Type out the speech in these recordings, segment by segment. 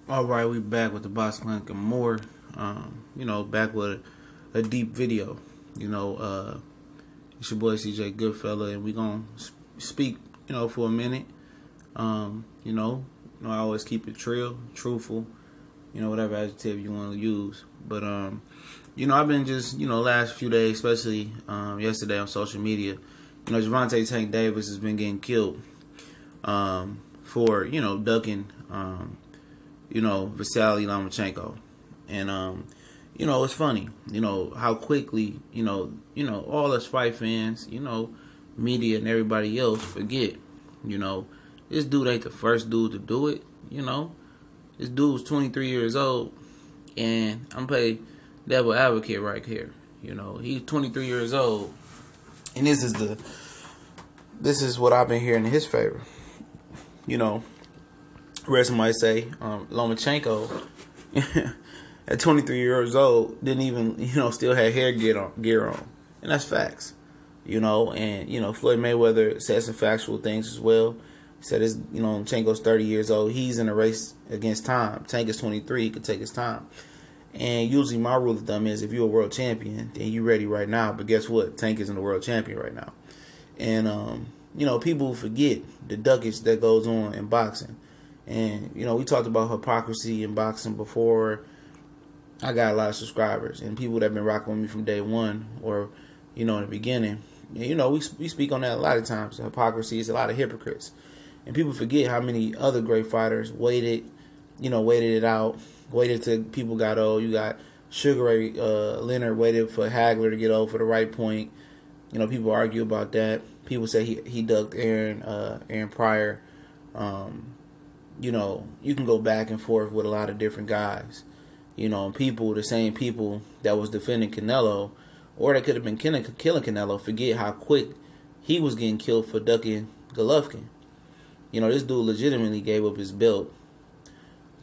All right, we back with the Boss Link and more. Back with a deep video. It's your boy CJ Goodfella, and we gonna speak, for a minute. I always keep it real, truthful, whatever adjective you want to use. But I've been just, last few days, especially yesterday on social media, Gervonta Tank Davis has been getting killed for, ducking. Vasily Lomachenko. And, it's funny, how quickly, all us fight fans, media and everybody else forget, this dude ain't the first dude to do it, This dude's 23 years old, and I'm playing devil advocate right here. He's 23 years old, and this is what I've been hearing in his favor. Where somebody say Lomachenko at 23 years old didn't even still had gear on, and that's facts. And Floyd Mayweather said some factual things as well. He said Lomachenko's 30 years old. He's in a race against time. Tank is 23. He could take his time. And usually my rule of thumb is if you're a world champion, then you're ready right now. But guess what? Tank isn't a world champion right now. And people forget the duckage that goes on in boxing. And, we talked about hypocrisy in boxing before. I got a lot of subscribers and people that have been rocking with me from day one or, in the beginning. And, we speak on that a lot of times. Hypocrisy is a lot of hypocrites. And people forget how many other great fighters waited it out, waited till people got old. You got Sugar Ray Leonard waited for Hagler to get old for the right point. People argue about that. People say he ducked Aaron Pryor. You can go back and forth with a lot of different guys. And the same people that was defending Canelo, or that could have been killing Canelo, forget how quick he was getting killed for ducking Golovkin. This dude legitimately gave up his belt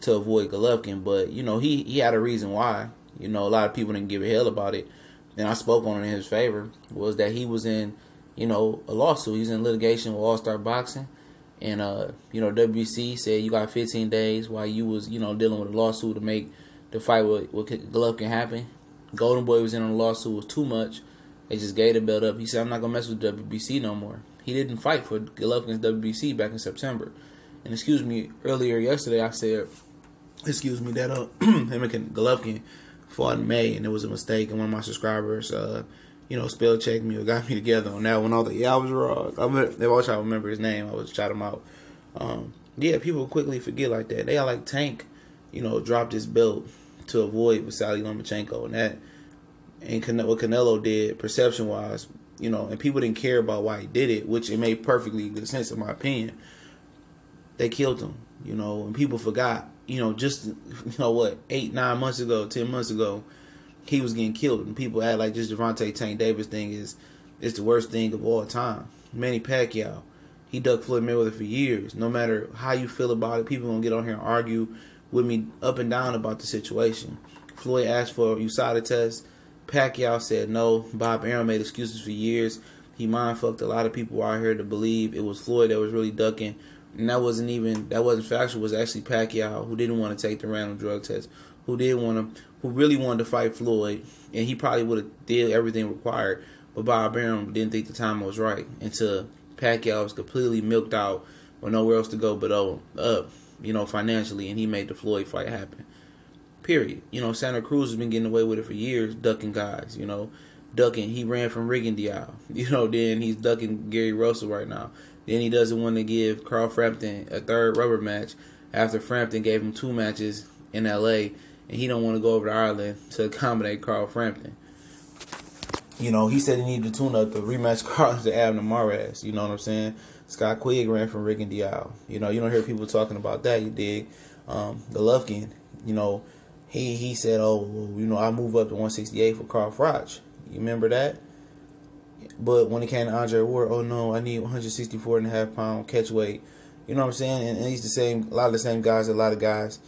to avoid Golovkin, but, he had a reason why. A lot of people didn't give a hell about it, and I spoke on it in his favor, was that he was in, a lawsuit. He was in litigation with All-Star Boxing. And, WBC said you got 15 days while you was, dealing with a lawsuit to make the fight with Golovkin happen. Golden Boy was in on the lawsuit. It was too much. They just gave the belt up. He said, I'm not going to mess with WBC no more. He didn't fight for Golovkin's WBC back in September. And earlier yesterday I said, that him and Golovkin fought in May, and it was a mistake. And one of my subscribers, spell checked me or got me together on that one. I was like, yeah, I was wrong. They always try to remember his name. I was shout him out. People quickly forget like that. They are like Tank, dropped his belt to avoid Vasily Lomachenko, and what Canelo did perception wise, and people didn't care about why he did it, which it made perfectly good sense in my opinion. They killed him, and people forgot, just 8, 9 months ago, 10 months ago, he was getting killed, and people act like this Gervonta Tank Davis thing is the worst thing of all time. Manny Pacquiao, he ducked Floyd Mayweather for years. No matter how you feel about it, people gonna get on here and argue with me up and down about the situation. Floyd asked for a USADA test. Pacquiao said no. Bob Arum made excuses for years. He mind fucked a lot of people out here to believe it was Floyd that was really ducking, and that wasn't factual. It was actually Pacquiao who didn't want to take the random drug test, who really wanted to fight Floyd, and he probably would have did everything required, but Bob Arum didn't think the time was right until Pacquiao was completely milked out with nowhere else to go but up, financially, and he made the Floyd fight happen. Period. Santa Cruz has been getting away with it for years, ducking guys, ducking. He ran from Rigondeaux, then he's ducking Gary Russell right now. Then he doesn't want to give Carl Frampton a third rubber match after Frampton gave him 2 matches in L.A., and he don't want to go over to Ireland to accommodate Carl Frampton. He said he needed to tune up to rematch Carl to Abner Mares. You know what I'm saying? Scott Quigg ran from Rigondeaux. You don't hear people talking about that. You dig? Golovkin, he said, I move up to 168 for Carl Froch. You remember that? But when it came to Andre Ward, oh no, I need 164.5 pound catch weight. You know what I'm saying? And he's a lot of the same guys, a lot of guys,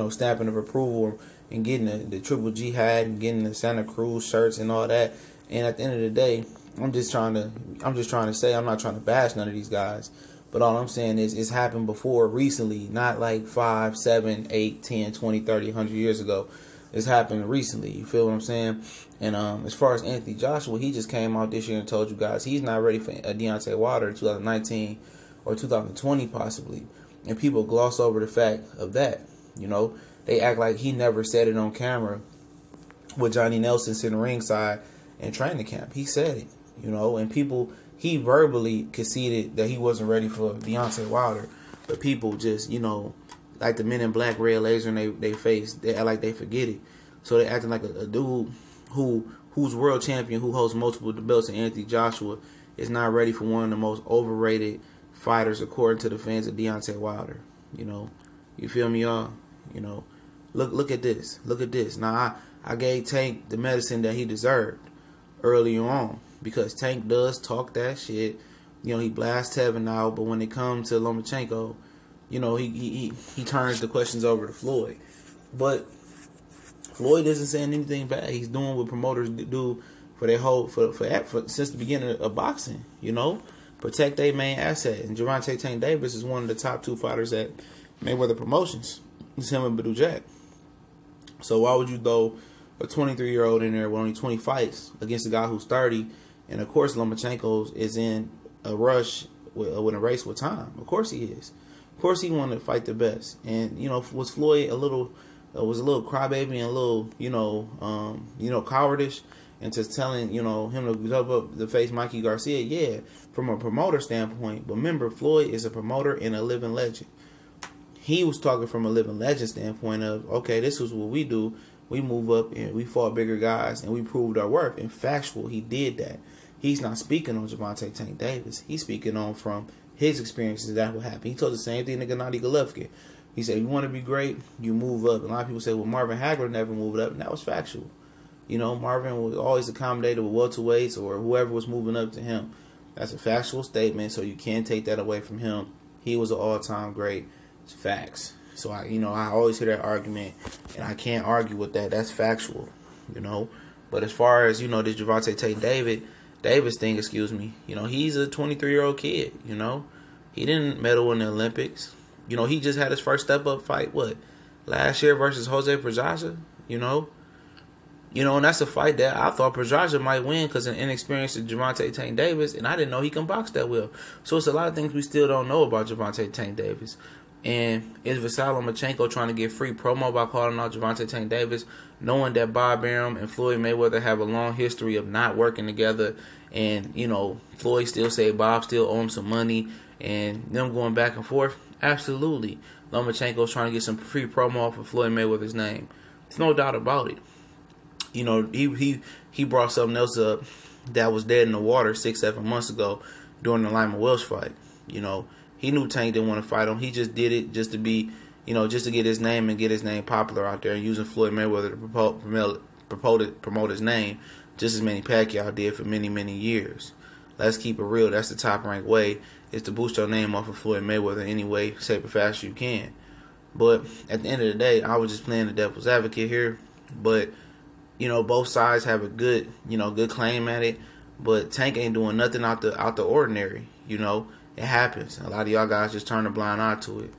stamping of approval and getting the Triple G hat and getting the Santa Cruz shirts and all that. And at the end of the day, I'm just trying to say, I'm not trying to bash none of these guys, But all I'm saying is it's happened before recently, not like 5, 7, 8, 10, 20, 30, 100 years ago. It's happened recently. You feel what I'm saying? And as far as Anthony Joshua, he just came out this year and told you guys he's not ready for Deontay Wilder in 2019 or 2020 possibly. And people gloss over the fact of that. You know, they act like he never said it on camera with Johnny Nelson sitting ringside in training camp. He said it, you know, and people, he verbally conceded that he wasn't ready for Deontay Wilder. But people just, you know, like the Men in Black red laser in they face, they act like they forget it. So they acting like a dude who's world champion, who holds multiple belts, and Anthony Joshua is not ready for one of the most overrated fighters according to the fans of Deontay Wilder. You know, you feel me, y'all? You know, look at this. Look at this. Now, I gave Tank the medicine that he deserved earlier on because Tank does talk that shit. You know, he blasts heaven out, but when it comes to Lomachenko, you know, he turns the questions over to Floyd. But Floyd isn't saying anything bad. He's doing what promoters do for their whole for since the beginning of boxing. You know, protect their main asset. And Gervonta Tank Davis is one of the top 2 fighters at Mayweather Promotions. It's him and Badou Jack. So why would you throw a 23-year-old in there with only 20 fights against a guy who's 30? And of course, Lomachenko is in a rush with a race with time. Of course he is. Of course he wanted to fight the best. And you know, was Floyd was a little crybaby and a little, you know, cowardish into telling, you know, him to jump up to face Mikey Garcia? Yeah, from a promoter standpoint. But remember, Floyd is a promoter and a living legend. He was talking from a living legend standpoint of, okay, this is what we do. We move up and we fought bigger guys and we proved our worth. And factual, he did that. He's not speaking on Gervonta Tank Davis. He's speaking on from his experiences that will happen. He told the same thing to Gennady Golovkin. He said, you want to be great, you move up. A lot of people say, well, Marvin Hagler never moved up, and that was factual. You know, Marvin was always accommodated with welterweights or whoever was moving up to him. That's a factual statement, so you can't take that away from him. He was an all-time great. It's facts. So, I always hear that argument, and I can't argue with that. That's factual, you know. But as far as, you know, this Gervonta Tank Davis thing, you know, he's a 23-year-old kid, you know. He didn't medal in the Olympics. You know, he just had his first step-up fight, last year versus Jose Pedraza, you know. You know, and that's a fight that I thought Pedraza might win because of inexperienced Gervonta Tank Davis, and I didn't know he can box that well. So it's a lot of things we still don't know about Gervonta Tank Davis. And is Vasily Lomachenko trying to get free promo by calling out Gervonta Tank Davis, knowing that Bob Arum and Floyd Mayweather have a long history of not working together, and, you know, Floyd still say Bob still owe him some money, and them going back and forth? Absolutely. Lomachenko's trying to get some free promo off of Floyd Mayweather's name. There's no doubt about it. You know, he brought something else up that was dead in the water 6-7 months ago during the Lima Welsh fight. You know, he knew Tank didn't want to fight him. He just did it just to be, you know, just to get his name and get his name popular out there, and using Floyd Mayweather to promote his name, just as Manny Pacquiao did for many, many years. Let's keep it real. That's the top-ranked way, is to boost your name off of Floyd Mayweather any way, shape, or fashion you can. But at the end of the day, I was just playing the devil's advocate here. But, you know, both sides have a good claim at it. But Tank ain't doing nothing out the ordinary, you know. It happens. A lot of y'all guys just turn a blind eye to it.